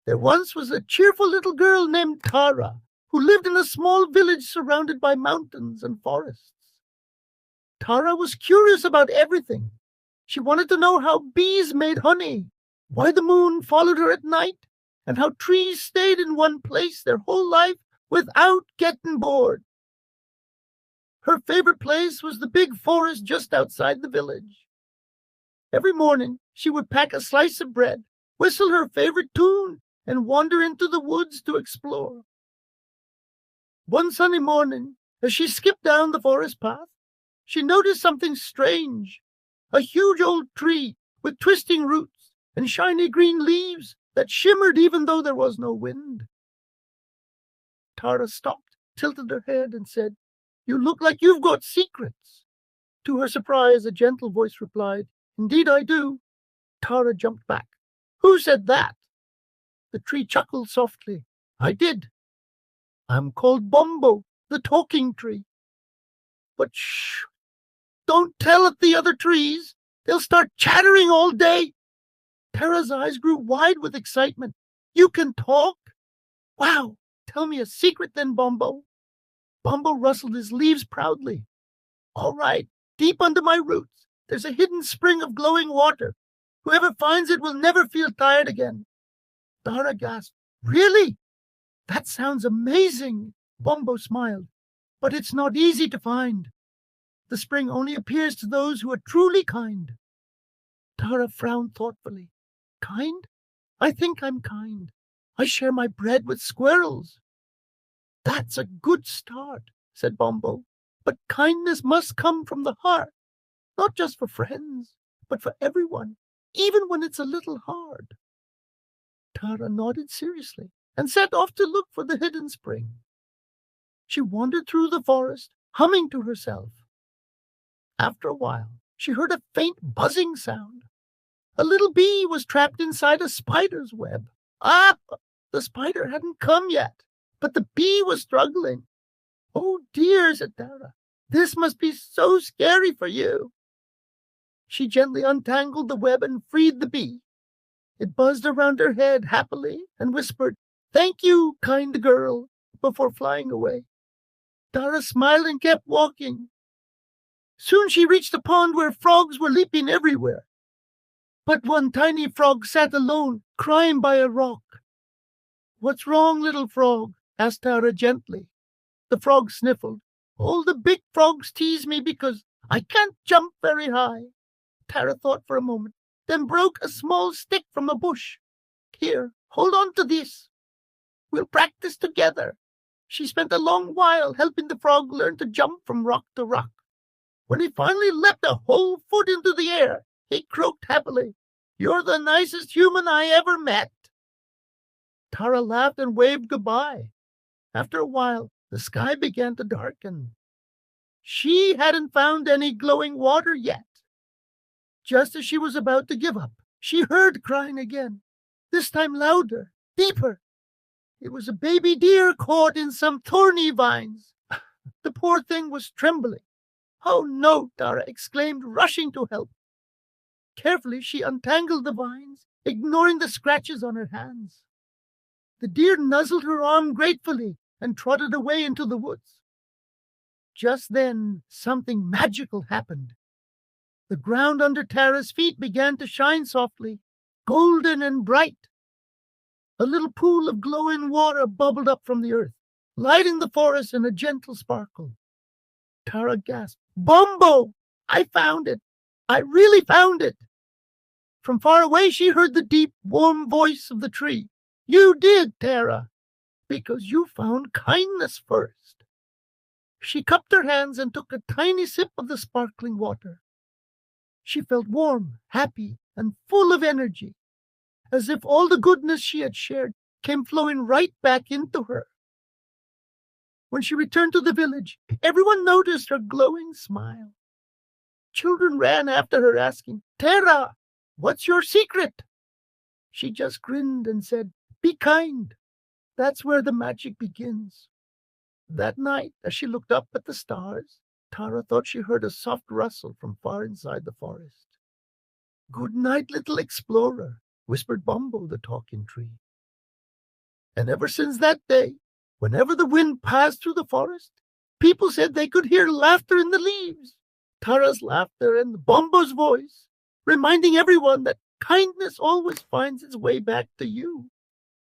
There once was a cheerful little girl named Tara who lived in a small village surrounded by mountains and forests. Tara was curious about everything. She wanted to know how bees made honey, why the moon followed her at night, and how trees stayed in one place their whole life without getting bored. Her favorite place was the big forest just outside the village. Every morning she would pack a slice of bread, whistle her favorite tune, and wander into the woods to explore. One sunny morning, as she skipped down the forest path, she noticed something strange. A huge old tree with twisting roots and shiny green leaves that shimmered even though there was no wind. Tara stopped, tilted her head, and said, "You look like you've got secrets." To her surprise, a gentle voice replied, "Indeed I do." Tara jumped back. "Who said that?" The tree chuckled softly. "I did. I'm called Bombo, the talking tree." "But shh! Don't tell it the other trees. They'll start chattering all day." Tara's eyes grew wide with excitement. "You can talk? Wow! Tell me a secret then, Bombo." Bombo rustled his leaves proudly. "All right, deep under my roots, there's a hidden spring of glowing water. Whoever finds it will never feel tired again." Tara gasped. "Really? That sounds amazing." Bombo smiled. "But it's not easy to find. The spring only appears to those who are truly kind." Tara frowned thoughtfully. "Kind? I think I'm kind. I share my bread with squirrels." "That's a good start," said Bombo. "But kindness must come from the heart, not just for friends, but for everyone, even when it's a little hard." Tara nodded seriously and set off to look for the hidden spring. She wandered through the forest, humming to herself. After a while, she heard a faint buzzing sound. A little bee was trapped inside a spider's web. Ah! The spider hadn't come yet, but the bee was struggling. "Oh dear," said Tara, "this must be so scary for you." She gently untangled the web and freed the bee. It buzzed around her head happily and whispered, "Thank you, kind girl," before flying away. Tara smiled and kept walking. Soon she reached a pond where frogs were leaping everywhere. But one tiny frog sat alone, crying by a rock. "What's wrong, little frog?" asked Tara gently. The frog sniffled. "All the big frogs tease me because I can't jump very high." Tara thought for a moment, then broke a small stick from a bush. "Here, hold on to this. We'll practice together." She spent a long while helping the frog learn to jump from rock to rock. When he finally leapt a whole foot into the air, he croaked happily, "You're the nicest human I ever met." Tara laughed and waved goodbye. After a while, the sky began to darken. She hadn't found any glowing water yet. Just as she was about to give up, she heard crying again, this time louder, deeper. It was a baby deer caught in some thorny vines. The poor thing was trembling. "Oh no!" Tara exclaimed, rushing to help. Carefully, she untangled the vines, ignoring the scratches on her hands. The deer nuzzled her arm gratefully and trotted away into the woods. Just then, something magical happened. The ground under Tara's feet began to shine softly, golden and bright. A little pool of glowing water bubbled up from the earth, lighting the forest in a gentle sparkle. Tara gasped, "Bombo! I found it! I really found it!" From far away she heard the deep, warm voice of the tree. "You did, Tara, because you found kindness first." She cupped her hands and took a tiny sip of the sparkling water. She felt warm, happy, and full of energy, as if all the goodness she had shared came flowing right back into her. When she returned to the village, everyone noticed her glowing smile. Children ran after her asking, "Tara, what's your secret?" She just grinned and said, "Be kind. That's where the magic begins." That night, as she looked up at the stars, Tara thought she heard a soft rustle from far inside the forest. "Good night, little explorer," whispered Bombo, the talking tree. And ever since that day, whenever the wind passed through the forest, people said they could hear laughter in the leaves. Tara's laughter and Bombo's voice, reminding everyone that kindness always finds its way back to you.